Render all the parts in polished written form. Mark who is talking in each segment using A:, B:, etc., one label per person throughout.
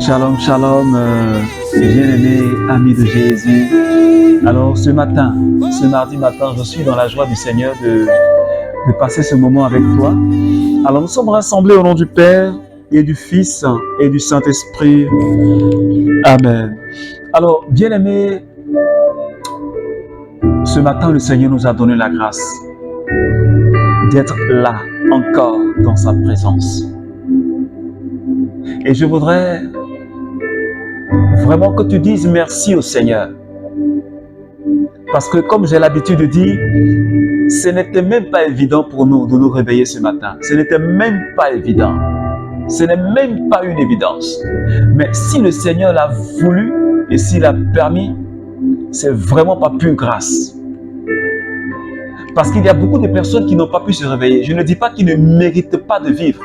A: Shalom, shalom, bien-aimés amis de Jésus. Alors ce matin, ce mardi matin, je suis dans la joie du Seigneur de passer ce moment avec toi. Alors nous sommes rassemblés au nom du Père et du Fils et du Saint-Esprit. Amen. Alors, bien-aimés, ce matin, le Seigneur nous a donné la grâce d'être là encore dans sa présence. Et je voudrais vraiment que tu dises merci au Seigneur. Parce que comme j'ai l'habitude de dire, ce n'était même pas évident pour nous de nous réveiller ce matin. Ce n'était même pas évident. Ce n'est même pas une évidence. Mais si le Seigneur l'a voulu et s'il a permis, c'est vraiment pas pure grâce. Parce qu'il y a beaucoup de personnes qui n'ont pas pu se réveiller. Je ne dis pas qu'ils ne méritent pas de vivre.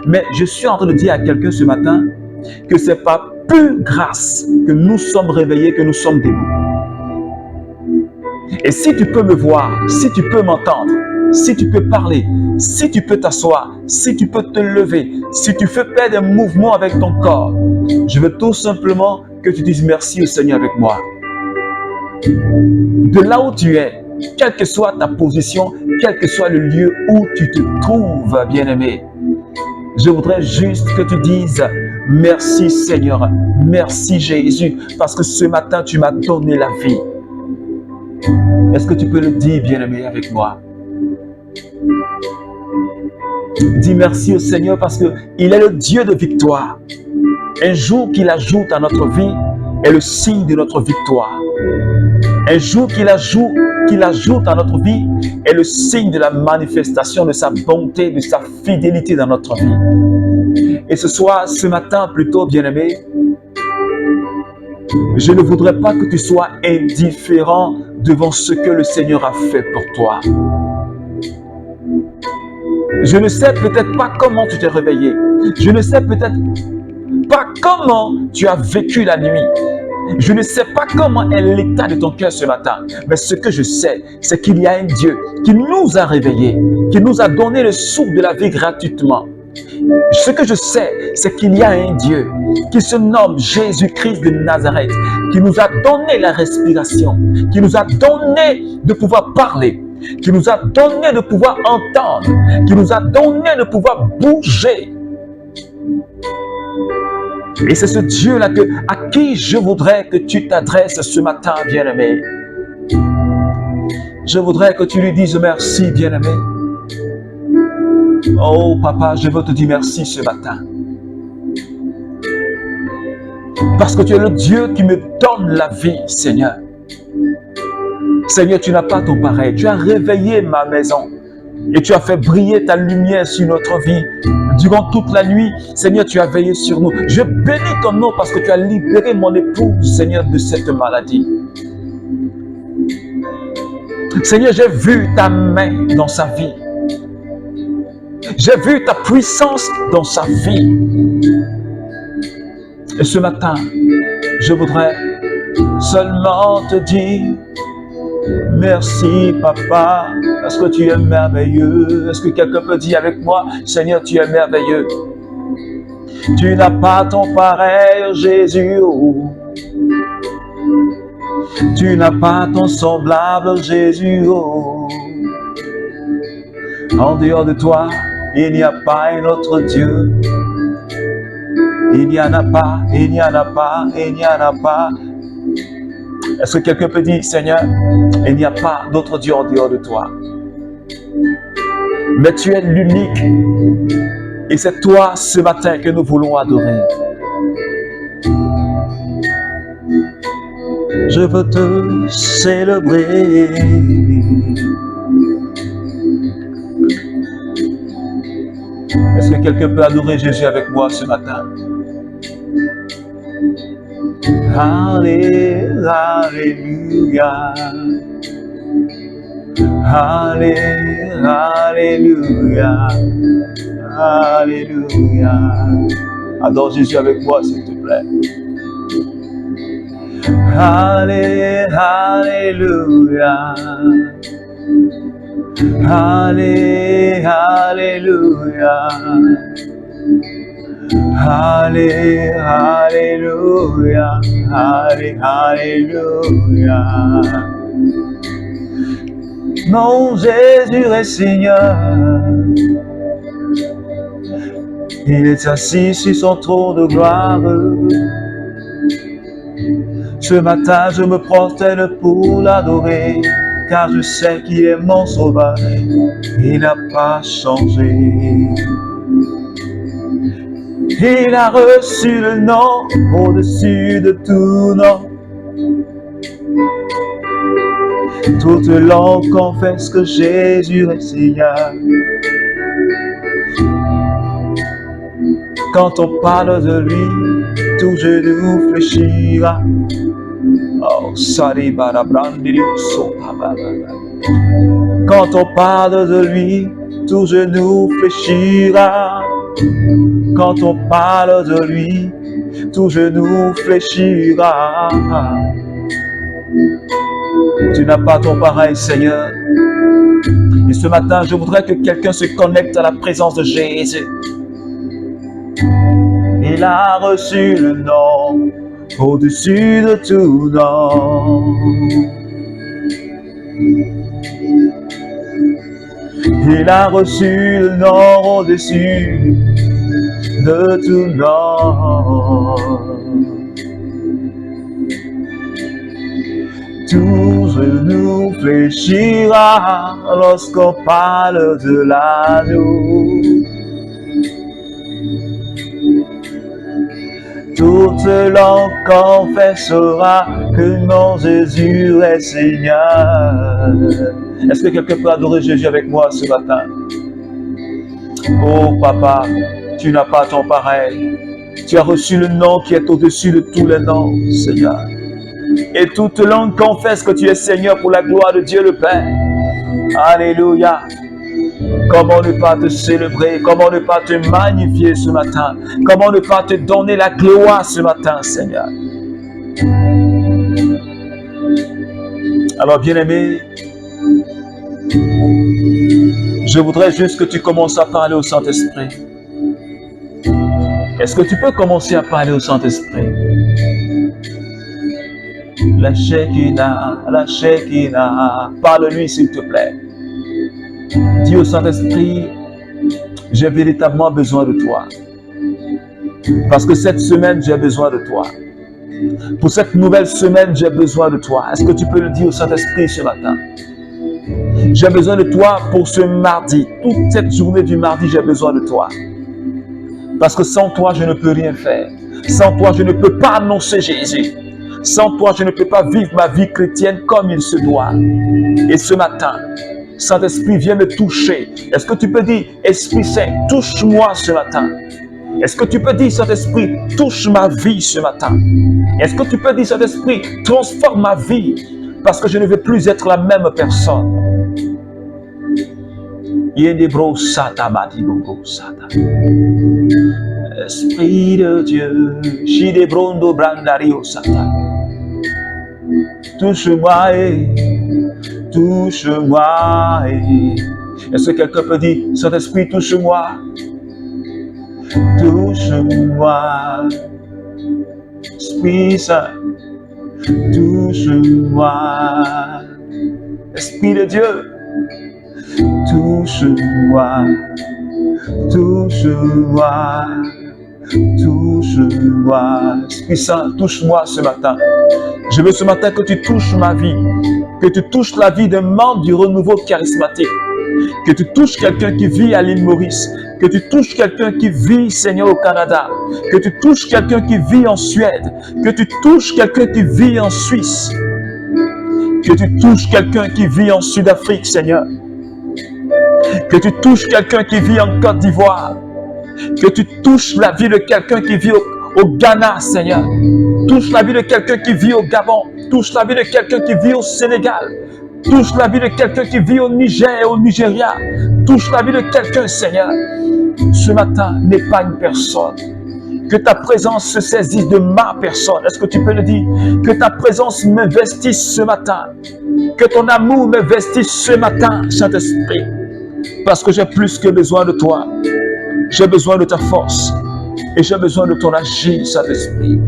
A: Mais je suis en train de dire à quelqu'un ce matin que ce n'est pas pure grâce que nous sommes réveillés, que nous sommes debout. Et si tu peux me voir, si tu peux m'entendre, si tu peux parler, si tu peux t'asseoir, si tu peux te lever, si tu fais faire des mouvements avec ton corps, je veux tout simplement que tu dises merci au Seigneur avec moi. De là où tu es, quelle que soit ta position, quel que soit le lieu où tu te trouves, bien-aimé, je voudrais juste que tu dises merci Seigneur, merci Jésus, parce que ce matin tu m'as donné la vie. Est-ce que tu peux le dire, bien-aimé, avec moi? Dis merci au Seigneur parce qu'il est le Dieu de victoire. Un jour qu'il ajoute à notre vie est le signe de notre victoire. Un jour qu'il ajoute à notre vie est le signe de la manifestation de sa bonté, de sa fidélité dans notre vie. Et ce matin plutôt, bien-aimé, je ne voudrais pas que tu sois indifférent devant ce que le Seigneur a fait pour toi. Je ne sais peut-être pas comment tu t'es réveillé. Je ne sais peut-être pas comment tu as vécu la nuit. Je ne sais pas comment est l'état de ton cœur ce matin. Mais ce que je sais, c'est qu'il y a un Dieu qui nous a réveillés, qui nous a donné le souffle de la vie gratuitement. Ce que je sais, c'est qu'il y a un Dieu qui se nomme Jésus-Christ de Nazareth, qui nous a donné la respiration, qui nous a donné de pouvoir parler, qui nous a donné de pouvoir entendre, qui nous a donné de pouvoir bouger. Et c'est ce Dieu-là à qui je voudrais que tu t'adresses ce matin, bien-aimé. Je voudrais que tu lui dises merci, bien-aimé. Oh, papa, je veux te dire merci ce matin. Parce que tu es le Dieu qui me donne la vie, Seigneur. Seigneur, tu n'as pas ton pareil. Tu as réveillé ma maison et tu as fait briller ta lumière sur notre vie. Durant toute la nuit, Seigneur, tu as veillé sur nous. Je bénis ton nom parce que tu as libéré mon épouse, Seigneur, de cette maladie. Seigneur, j'ai vu ta main dans sa vie. J'ai vu ta puissance dans sa vie. Et ce matin, je voudrais seulement te dire merci, papa, parce que tu es merveilleux. Est-ce que quelqu'un peut dire avec moi, Seigneur, tu es merveilleux. Tu n'as pas ton pareil, Jésus. Tu n'as pas ton semblable, Jésus. En dehors de toi, il n'y a pas un autre Dieu. Il n'y en a pas, il n'y en a pas, il n'y en a pas. Est-ce que quelqu'un peut dire, Seigneur, il n'y a pas d'autre Dieu en dehors de toi. Mais tu es l'unique. Et c'est toi ce matin que nous voulons adorer. Je veux te célébrer. Est-ce que quelqu'un peut adorer Jésus avec moi ce matin? Alléluia. Alléluia. Alléluia. Adore Jésus avec moi, s'il te plaît. Alléluia. Alléluia. Allez, alléluia, allez, alléluia. Mon Jésus est Seigneur. Il est assis sur son trône de gloire. Ce matin, je me prosterne pour l'adorer, car je sais qu'il est mon sauveur. Il n'a pas changé. Il a reçu le nom au-dessus de tout nom. Toute langue confesse que Jésus est Seigneur. Quand on parle de lui, tout genou fléchira. Oh, quand on parle de lui, tout genou fléchira. Quand on parle de lui, tout genou fléchira. Tu n'as pas ton pareil, Seigneur. Et ce matin, je voudrais que quelqu'un se connecte à la présence de Jésus. Il a reçu le nom au-dessus de tout nom. Il a reçu le nom au-dessus de tout nom. Tout genou fléchira lorsqu'on parle de l'agneau. Toute langue confessera que mon Jésus est Seigneur. Est-ce que quelqu'un peut adorer Jésus avec moi ce matin? Oh Papa, tu n'as pas ton pareil. Tu as reçu le nom qui est au-dessus de tous les noms, Seigneur. Et toute langue confesse que tu es Seigneur pour la gloire de Dieu le Père. Alléluia. Comment ne pas te célébrer? Comment ne pas te magnifier ce matin? Comment ne pas te donner la gloire ce matin, Seigneur? Alors, bien-aimé, je voudrais juste que tu commences à parler au Saint-Esprit. Est-ce que tu peux commencer à parler au Saint-Esprit? La Shekinah, parle-lui s'il te plaît. Dis au Saint-Esprit, j'ai véritablement besoin de toi. Parce que cette semaine, j'ai besoin de toi. Pour cette nouvelle semaine, j'ai besoin de toi. Est-ce que tu peux le dire au Saint-Esprit ce matin? J'ai besoin de toi pour ce mardi. Toute cette journée du mardi, j'ai besoin de toi. Parce que sans toi, je ne peux rien faire. Sans toi, je ne peux pas annoncer Jésus. Sans toi, je ne peux pas vivre ma vie chrétienne comme il se doit. Et ce matin, Saint-Esprit, viens me toucher. Est-ce que tu peux dire, Esprit Saint, touche-moi ce matin? Est-ce que tu peux dire, Saint-Esprit, touche ma vie ce matin? Est-ce que tu peux dire, Saint-Esprit, transforme ma vie? Parce que je ne veux plus être la même personne. Esprit de Dieu, Shidebrondo Brandario Sata. Touche-moi, touche-moi. Est-ce que quelqu'un peut dire, Saint-Esprit, touche-moi? Touche-moi. Esprit Saint, touche-moi. Esprit de Dieu, touche-moi. Touche-moi. Touche-moi. Esprit Saint, touche-moi ce matin. Je veux ce matin que tu touches ma vie, que tu touches la vie d'un membre du renouveau charismatique, que tu touches quelqu'un qui vit à l'île Maurice, que tu touches quelqu'un qui vit, Seigneur, au Canada, que tu touches quelqu'un qui vit en Suède, que tu touches quelqu'un qui vit en Suisse, que tu touches quelqu'un qui vit en Sud-Afrique, Seigneur, que tu touches quelqu'un qui vit en Côte d'Ivoire, que tu touches la vie de quelqu'un qui vit au Ghana, Seigneur. Touche la vie de quelqu'un qui vit au Gabon. Touche la vie de quelqu'un qui vit au Sénégal. Touche la vie de quelqu'un qui vit au Niger et au Nigeria. Touche la vie de quelqu'un, Seigneur. Ce matin, n'est pas une personne. Que ta présence se saisisse de ma personne. Est-ce que tu peux le dire? Que ta présence m'investisse ce matin. Que ton amour m'investisse ce matin, Saint-Esprit. Parce que j'ai plus que besoin de toi. J'ai besoin de ta force. Et j'ai besoin de ton agir, Saint-Esprit.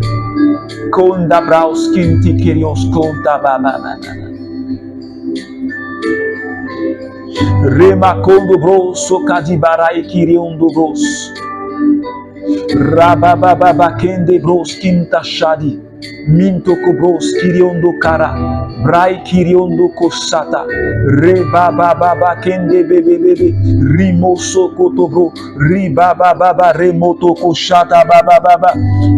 A: Konda braus kinti kirios konta baba. Rema kondo bros sokadi barai kiriondo bros. Rabababa kende bros kinta shadi. Minto kobros kiriondo kara. Brai kiriondo kosata. Rebababa kende bebe bebe. Rimoso kotobro. Ribababa remoto koshata baba baba.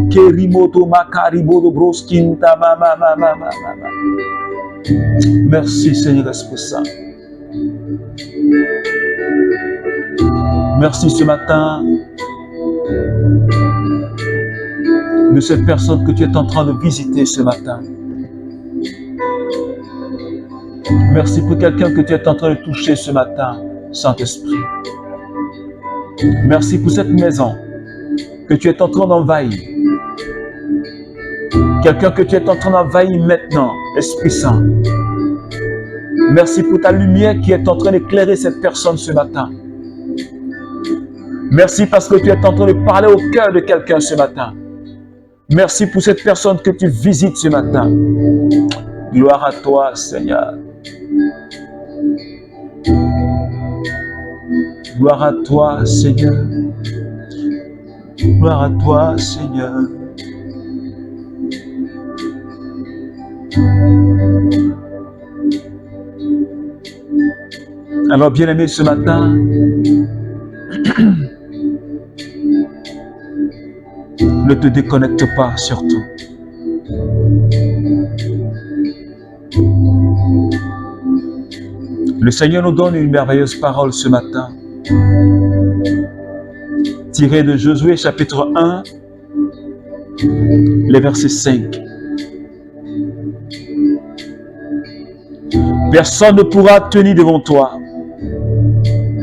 A: Kerimoto makaribodo bros kinta mama mama mama. Merci Seigneur Esprit Saint. Merci ce matin de cette personne que tu es en train de visiter ce matin. Merci pour quelqu'un que tu es en train de toucher ce matin, Saint-Esprit. Merci pour cette maison que tu es en train d'envahir. Quelqu'un que tu es en train d'envahir maintenant, Esprit Saint. Merci pour ta lumière qui est en train d'éclairer cette personne ce matin. Merci parce que tu es en train de parler au cœur de quelqu'un ce matin. Merci pour cette personne que tu visites ce matin. Gloire à toi, Seigneur. Gloire à toi, Seigneur. Gloire à toi, Seigneur. Alors, bien-aimé, ce matin, ne te déconnecte pas surtout. Le Seigneur nous donne une merveilleuse parole ce matin, tirée de Josué chapitre 1, les versets 5. Personne ne pourra tenir devant toi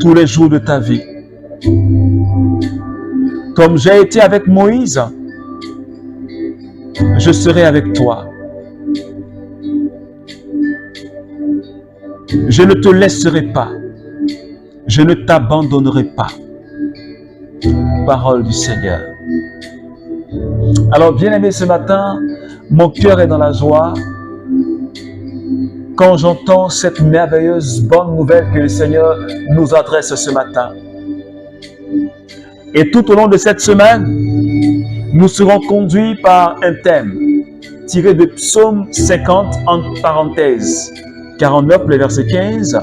A: tous les jours de ta vie. Comme j'ai été avec Moïse, je serai avec toi. Je ne te laisserai pas. Je ne t'abandonnerai pas. Parole du Seigneur. Alors, bien-aimé, ce matin, mon cœur est dans la joie quand j'entends cette merveilleuse bonne nouvelle que le Seigneur nous adresse ce matin. Et tout au long de cette semaine, nous serons conduits par un thème tiré de Psaume 50, entre parenthèses, 49, le verset 15,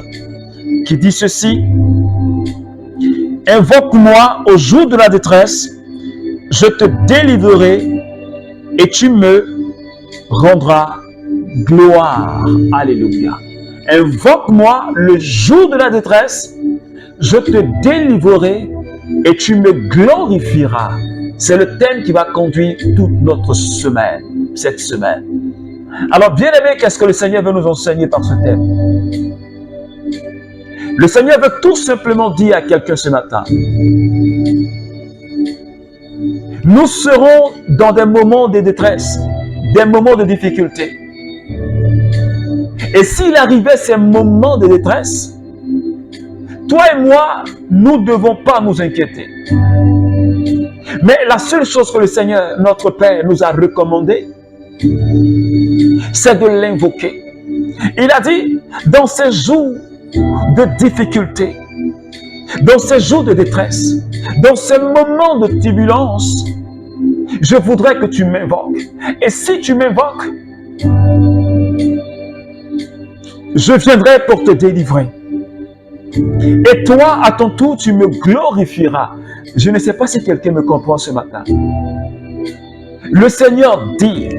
A: qui dit ceci: « Invoque-moi au jour de la détresse, je te délivrerai et tu me rendras gloire. » Alléluia. Invoque-moi le jour de la détresse, je te délivrerai et tu me glorifieras. C'est le thème qui va conduire toute notre semaine, cette semaine. Alors, bien aimé, qu'est-ce que le Seigneur veut nous enseigner par ce thème? Le Seigneur veut tout simplement dire à quelqu'un ce matin: nous serons dans des moments de détresse, des moments de difficulté. Et s'il arrivait ces moments de détresse, toi et moi, nous ne devons pas nous inquiéter. Mais la seule chose que le Seigneur, notre Père, nous a recommandé, c'est de l'invoquer. Il a dit, dans ces jours de difficulté, dans ces jours de détresse, dans ces moments de turbulence, je voudrais que tu m'invoques. Et si tu m'invoques, je viendrai pour te délivrer. Et toi, à ton tour, tu me glorifieras. Je ne sais pas si quelqu'un me comprend ce matin. Le Seigneur dit,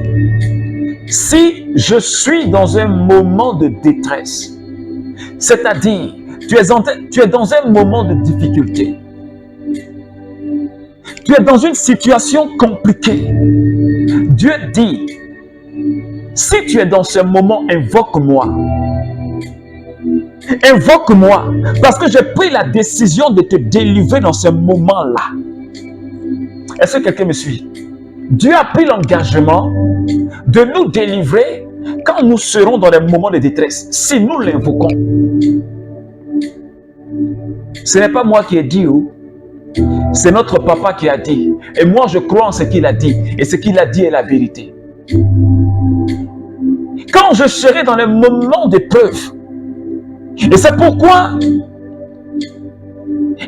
A: si je suis dans un moment de détresse, c'est-à-dire, tu es dans un moment de difficulté, tu es dans une situation compliquée, Dieu dit, si tu es dans ce moment, invoque-moi. Invoque-moi, parce que j'ai pris la décision de te délivrer dans ce moment-là. Est-ce que quelqu'un me suit? Dieu a pris l'engagement de nous délivrer quand nous serons dans des moments de détresse, si nous l'invoquons. Ce n'est pas moi qui ai dit, c'est notre papa qui a dit, Et moi, je crois en ce qu'il a dit. Et ce qu'il a dit est la vérité. Quand je serai dans les moments d'épreuve, et c'est pourquoi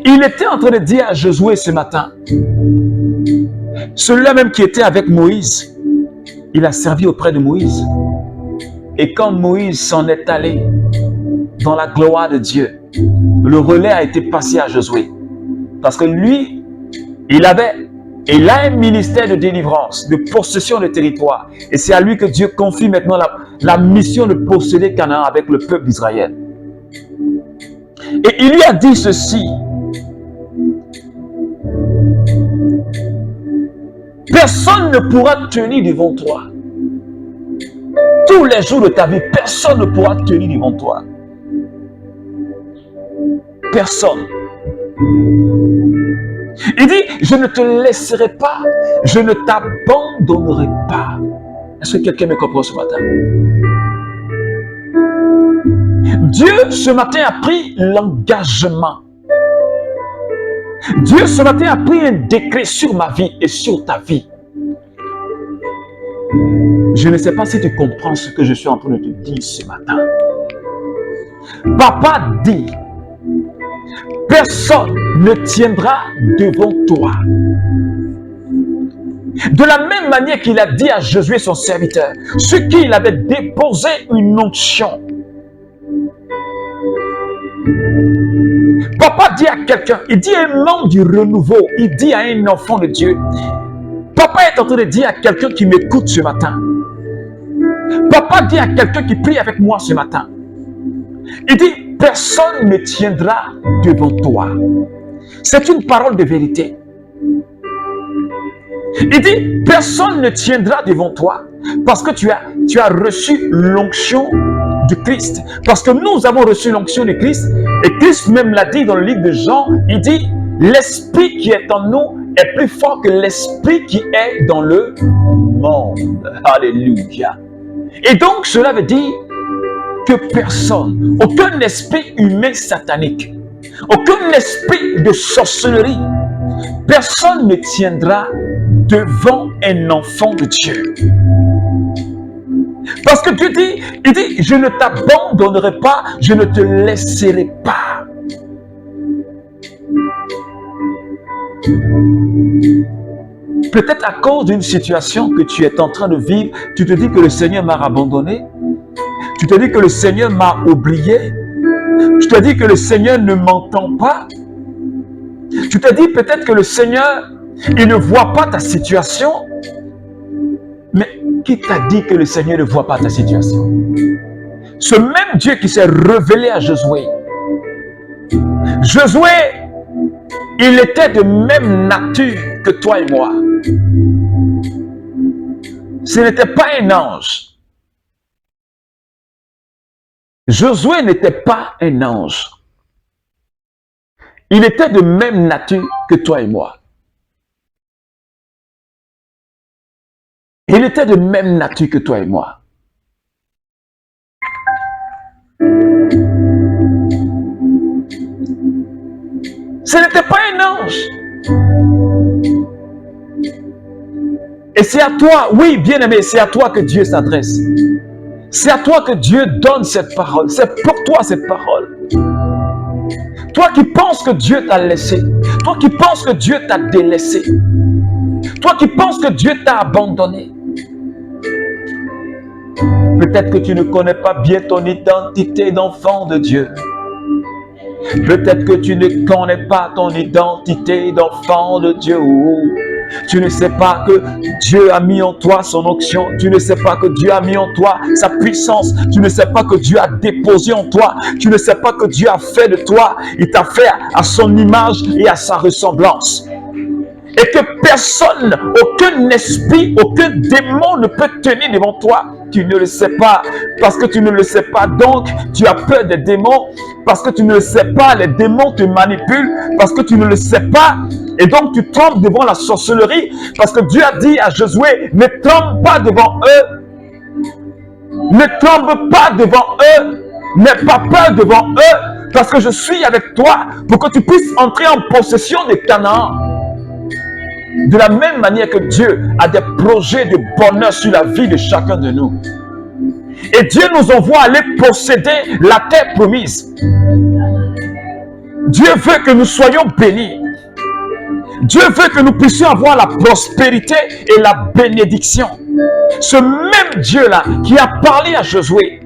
A: il était en train de dire à Josué ce matin, celui-là même qui était avec Moïse, il a servi auprès de Moïse. Et quand Moïse s'en est allé dans la gloire de Dieu, le relais a été passé à Josué. Parce que lui, il a un ministère de délivrance, de possession de territoire. Et c'est à lui que Dieu confie maintenant la mission de posséder Canaan avec le peuple d'Israël. Et il lui a dit ceci. Personne ne pourra tenir devant toi. Tous les jours de ta vie, personne ne pourra tenir devant toi. Personne. Il dit, je ne te laisserai pas, je ne t'abandonnerai pas. Est-ce que quelqu'un me comprend ce matin? Dieu, ce matin, a pris l'engagement. Dieu, ce matin, a pris un décret sur ma vie et sur ta vie. Je ne sais pas si tu comprends ce que je suis en train de te dire ce matin. Papa dit, personne ne tiendra devant toi. De la même manière qu'il a dit à Josué, son serviteur, ce qu'il avait déposé une onction. Papa dit à quelqu'un, il dit à un membre du renouveau, il dit à un enfant de Dieu. Papa est en train de dire à quelqu'un qui m'écoute ce matin. Papa dit à quelqu'un qui prie avec moi ce matin. Il dit, personne ne tiendra devant toi. C'est une parole de vérité. Il dit, personne ne tiendra devant toi parce que tu as reçu l'onction du Christ. Parce que nous avons reçu l'onction du Christ. Et Christ même l'a dit dans le livre de Jean. Il dit, l'esprit qui est en nous est plus fort que l'esprit qui est dans le monde. Alléluia. Et donc, cela veut dire que personne, aucun esprit humain satanique, aucun esprit de sorcellerie, personne ne tiendra devant un enfant de Dieu. Parce que Dieu dit, il dit, je ne t'abandonnerai pas, je ne te laisserai pas. Peut-être à cause d'une situation que tu es en train de vivre, tu te dis que le Seigneur m'a abandonné, tu te dis que le Seigneur m'a oublié, tu te dis que le Seigneur ne m'entend pas, tu te dis peut-être que le Seigneur, il ne voit pas ta situation, mais qui t'a dit que le Seigneur ne voit pas ta situation? Ce même Dieu qui s'est révélé à Josué, il était de même nature que toi et moi. Ce n'était pas un ange. Josué n'était pas un ange. Il était de même nature que toi et moi. Il était de même nature que toi et moi. Ce n'était pas un ange. Et c'est à toi, oui, bien-aimé, c'est à toi que Dieu s'adresse. C'est à toi que Dieu donne cette parole. C'est pour toi cette parole. Toi qui penses que Dieu t'a laissé. Toi qui penses que Dieu t'a délaissé. Toi qui penses que Dieu t'a abandonné. Peut-être que tu ne connais pas bien ton identité d'enfant de Dieu. Peut-être que tu ne connais pas ton identité d'enfant de Dieu. Tu ne sais pas que Dieu a mis en toi son onction. Tu ne sais pas que Dieu a mis en toi sa puissance. Tu ne sais pas que Dieu a déposé en toi. Tu ne sais pas que Dieu a fait de toi. Il t'a fait à son image et à sa ressemblance. Et que personne, aucun esprit, aucun démon ne peut tenir devant toi. Tu ne le sais pas. Parce que tu ne le sais pas. Donc, tu as peur des démons. Parce que tu ne le sais pas. Les démons te manipulent. Parce que tu ne le sais pas. Et donc, tu trembles devant la sorcellerie. Parce que Dieu a dit à Josué, ne tremble pas devant eux. Ne tremble pas devant eux. N'aie pas peur devant eux. Parce que je suis avec toi pour que tu puisses entrer en possession de Canaan. De la même manière que Dieu a des projets de bonheur sur la vie de chacun de nous. Et Dieu nous envoie aller posséder la terre promise. Dieu veut que nous soyons bénis. Dieu veut que nous puissions avoir la prospérité et la bénédiction. Ce même Dieu-là qui a parlé à Josué,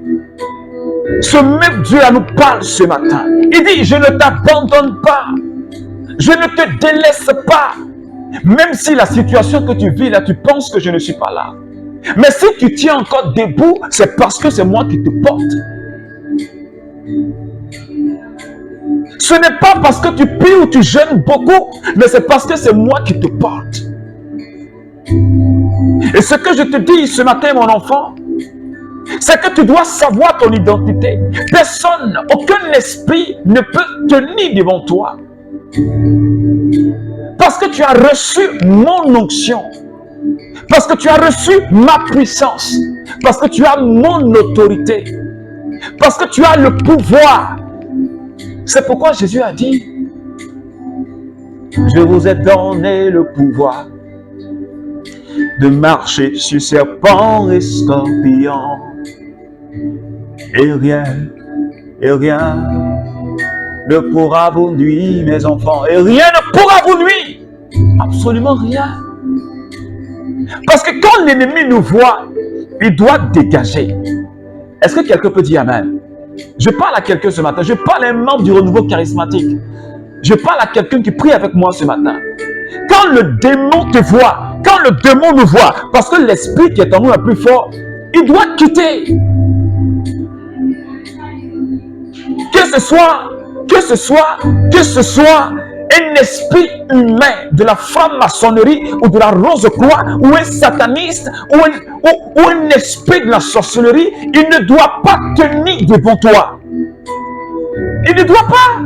A: ce même Dieu-là nous parle ce matin. Il dit, je ne t'abandonne pas. Je ne te délaisse pas. Même si la situation que tu vis là, tu penses que je ne suis pas là. Mais si tu tiens encore debout, c'est parce que c'est moi qui te porte. Ce n'est pas parce que tu pries ou tu jeûnes beaucoup, mais c'est parce que c'est moi qui te porte. Et ce que je te dis ce matin, mon enfant, c'est que tu dois savoir ton identité. Personne, aucun esprit ne peut tenir devant toi. Parce que tu as reçu mon onction. Parce que tu as reçu ma puissance. Parce que tu as mon autorité. Parce que tu as le pouvoir. C'est pourquoi Jésus a dit, je vous ai donné le pouvoir de marcher sur serpents et scorpions. Et rien ne pourra vous nuire, mes enfants. Et rien ne pourra vous nuire. Absolument rien. Parce que quand l'ennemi nous voit, il doit dégager. Est-ce que quelqu'un peut dire Amen? Je parle à quelqu'un ce matin. Je parle à un membre du renouveau charismatique. Je parle à quelqu'un qui prie avec moi ce matin. Quand le démon te voit, quand le démon nous voit, parce que l'esprit qui est en nous est plus fort, il doit quitter. Que ce soit un esprit humain de la franc-maçonnerie ou de la rose-croix ou un sataniste ou un esprit de la sorcellerie, il ne doit pas tenir devant toi. Il ne doit pas.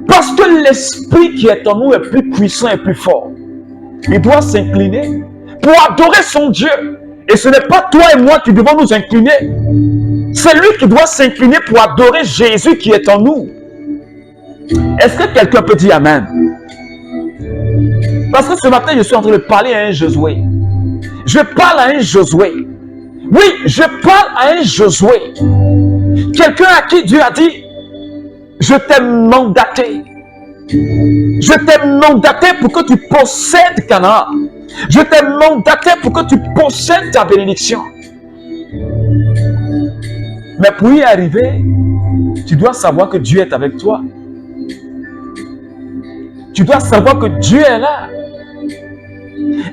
A: Parce que l'esprit qui est en nous est plus puissant et plus fort. Il doit s'incliner pour adorer son Dieu. Et ce n'est pas toi et moi qui devons nous incliner. C'est lui qui doit s'incliner pour adorer Jésus qui est en nous. Est-ce que quelqu'un peut dire Amen? Parce que ce matin, je suis en train de parler à un Josué. Je parle à un Josué. Oui, je parle à un Josué. Quelqu'un à qui Dieu a dit, je t'ai mandaté. Je t'ai mandaté pour que tu possèdes Canaan. Je t'ai mandaté pour que tu possèdes ta bénédiction. Mais pour y arriver, tu dois savoir que Dieu est avec toi. Tu dois savoir que Dieu est là.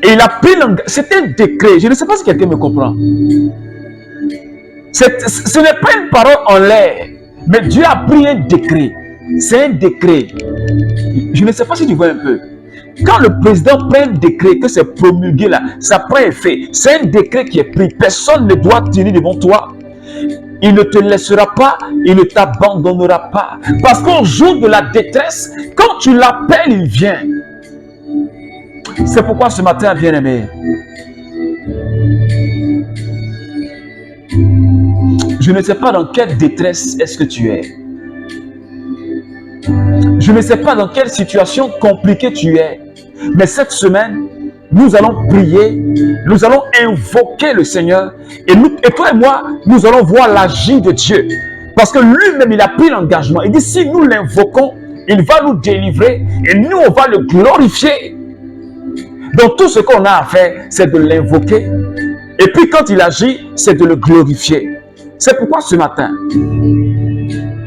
A: Et il a pris l'engagement. C'est un décret. Je ne sais pas si quelqu'un me comprend. Ce n'est pas une parole en l'air. Mais Dieu a pris un décret. C'est un décret. Je ne sais pas si tu vois un peu. Quand le président prend un décret, que c'est promulgué là, ça prend effet. C'est un décret qui est pris. Personne ne doit tenir devant toi. Il ne te laissera pas, il ne t'abandonnera pas. Parce qu'au jour de la détresse, quand tu l'appelles, il vient. C'est pourquoi ce matin, bien-aimé, je ne sais pas dans quelle détresse est-ce que tu es. Je ne sais pas dans quelle situation compliquée tu es. Mais cette semaine, nous allons prier, nous allons invoquer le Seigneur et toi et moi, nous allons voir l'agir de Dieu. Parce que lui-même, il a pris l'engagement. Il dit, si nous l'invoquons, il va nous délivrer et nous, on va le glorifier. Donc tout ce qu'on a à faire, c'est de l'invoquer. Et puis quand il agit, c'est de le glorifier. C'est pourquoi ce matin,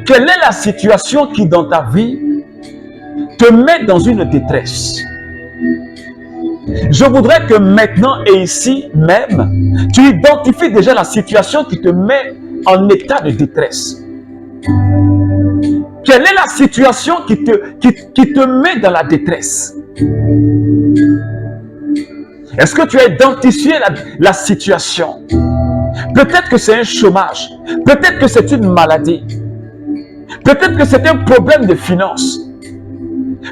A: quelle est la situation qui dans ta vie te met dans une détresse? Je voudrais que maintenant et ici même, tu identifies déjà la situation qui te met en état de détresse. Quelle est la situation qui te met dans la détresse? Est-ce que tu as identifié la situation? Peut-être que c'est un chômage. Peut-être que c'est une maladie. Peut-être que c'est un problème de finances.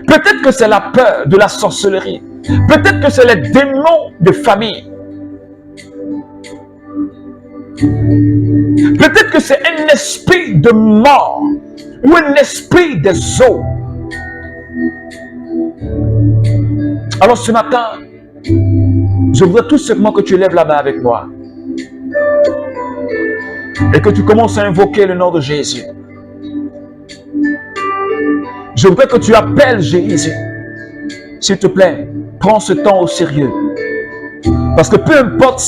A: Peut-être que c'est la peur de la sorcellerie. Peut-être que c'est les démons de famille. Peut-être que c'est un esprit de mort ou un esprit des eaux. Alors ce matin, je voudrais tout simplement que tu lèves la main avec moi et que tu commences à invoquer le nom de Jésus. Je voudrais que tu appelles Jésus. S'il te plaît, prends ce temps au sérieux. Parce que peu importe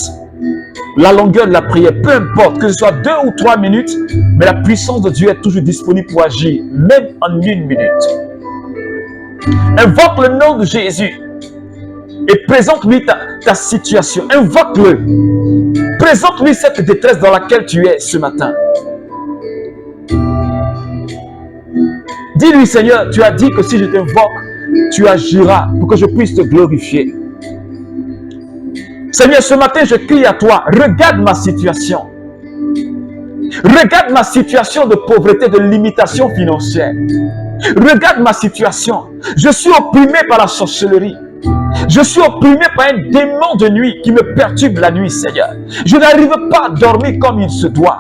A: la longueur de la prière, peu importe que ce soit 2 ou 3 minutes, mais la puissance de Dieu est toujours disponible pour agir, même en 1 minute. Invoque le nom de Jésus et présente-lui ta situation. Invoque-le. Présente-lui cette détresse dans laquelle tu es ce matin. Dis-lui, Seigneur, tu as dit que si je t'invoque, tu agiras pour que je puisse te glorifier. Seigneur, ce matin, je crie à toi. Regarde ma situation. Regarde ma situation de pauvreté, de limitation financière. Regarde ma situation. Je suis opprimé par la sorcellerie. Je suis opprimé par un démon de nuit qui me perturbe la nuit, Seigneur. Je n'arrive pas à dormir comme il se doit.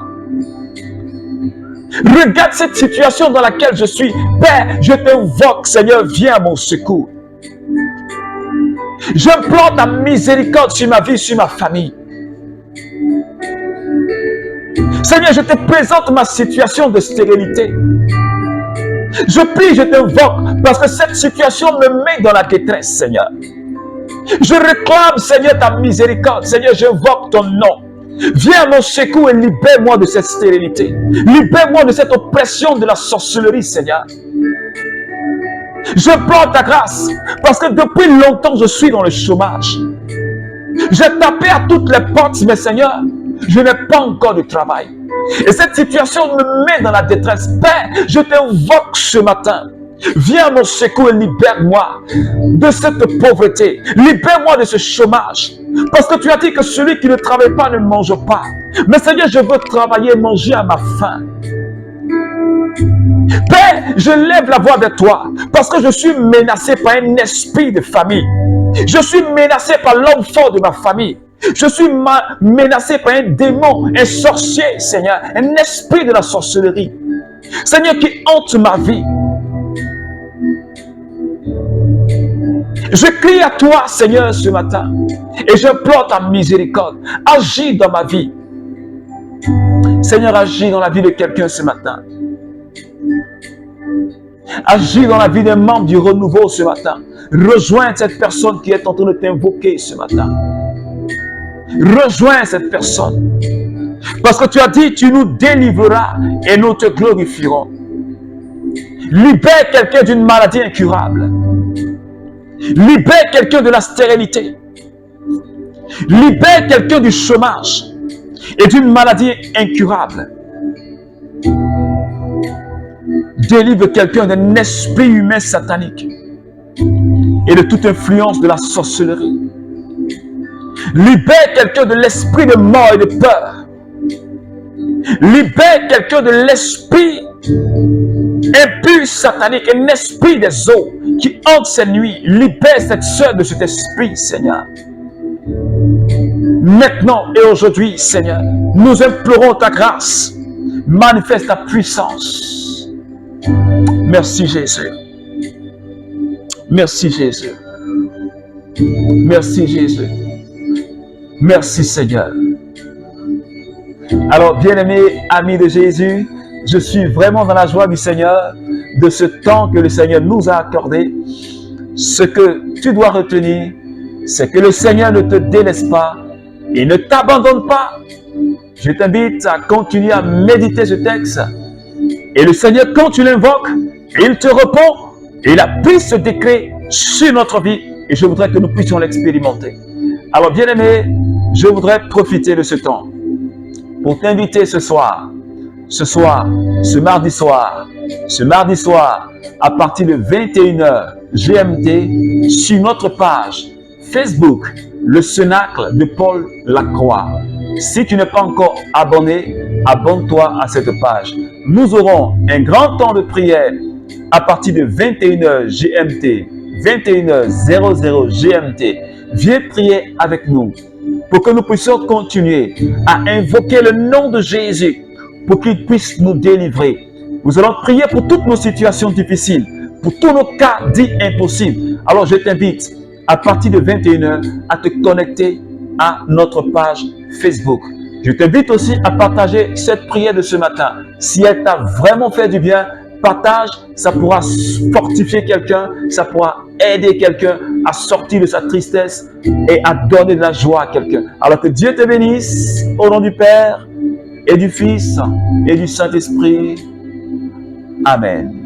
A: Regarde cette situation dans laquelle je suis. Père, je t'invoque, Seigneur, viens à mon secours. J'implore ta miséricorde sur ma vie, sur ma famille. Seigneur, je te présente ma situation de stérilité. Je prie, je t'invoque, parce que cette situation me met dans la détresse, Seigneur. Je réclame, Seigneur, ta miséricorde. Seigneur, j'invoque ton nom. Viens à mon secours et libère-moi de cette stérilité. Libère-moi de cette oppression de la sorcellerie, Seigneur. Je prends ta grâce, parce que depuis longtemps, je suis dans le chômage. J'ai tapé à toutes les portes, mais Seigneur, je n'ai pas encore de travail. Et cette situation me met dans la détresse. Père, je t'invoque ce matin. Viens à mon secours et libère-moi de cette pauvreté. Libère-moi de ce chômage. Parce que tu as dit que celui qui ne travaille pas ne mange pas. Mais Seigneur, je veux travailler et manger à ma faim. Père, je lève la voix vers toi parce que je suis menacé par un esprit de famille. Je suis menacé par l'homme fort de ma famille. Je suis menacé par un démon, un sorcier, Seigneur, un esprit de la sorcellerie. Seigneur, qui hante ma vie. Je crie à toi, Seigneur, ce matin, et j'implore ta miséricorde. Agis dans ma vie. Seigneur, agis dans la vie de quelqu'un ce matin. Agis dans la vie d'un membre du renouveau ce matin. Rejoins cette personne qui est en train de t'invoquer ce matin. Rejoins cette personne. Parce que tu as dit, tu nous délivreras et nous te glorifierons. Libère quelqu'un d'une maladie incurable. Libère quelqu'un de la stérilité. Libère quelqu'un du chômage et d'une maladie incurable. Délivre quelqu'un d'un esprit humain satanique et de toute influence de la sorcellerie. Libère quelqu'un de l'esprit de mort et de peur. Libère quelqu'un de l'esprit impur satanique, un esprit des eaux qui hante ces nuits. Libère cette sœur de cet esprit, Seigneur. Maintenant et aujourd'hui, Seigneur, nous implorons ta grâce. Manifeste ta puissance. Merci Jésus. Merci Jésus. Merci Jésus. Merci Seigneur. Alors, bien-aimés amis de Jésus, je suis vraiment dans la joie du Seigneur, de ce temps que le Seigneur nous a accordé. Ce que tu dois retenir, c'est que le Seigneur ne te délaisse pas et ne t'abandonne pas. Je t'invite à continuer à méditer ce texte. Et le Seigneur, quand tu l'invoques, il te répond et la paix se décrète sur notre vie. Et je voudrais que nous puissions l'expérimenter. Alors, bien-aimés, je voudrais profiter de ce temps pour t'inviter ce mardi soir, à partir de 21h GMT, sur notre page Facebook, le Cénacle de Paul Lacroix. Si tu n'es pas encore abonné, abonne-toi à cette page. Nous aurons un grand temps de prière à partir de 21h GMT, 21h00 GMT. Viens prier avec nous pour que nous puissions continuer à invoquer le nom de Jésus pour qu'il puisse nous délivrer. Nous allons prier pour toutes nos situations difficiles, pour tous nos cas dits impossibles. Alors je t'invite à partir de 21h, à te connecter à notre page Facebook. Je t'invite aussi à partager cette prière de ce matin. Si elle t'a vraiment fait du bien, partage, ça pourra fortifier quelqu'un, ça pourra aider quelqu'un à sortir de sa tristesse et à donner de la joie à quelqu'un. Alors que Dieu te bénisse au nom du Père et du Fils et du Saint-Esprit. Amen.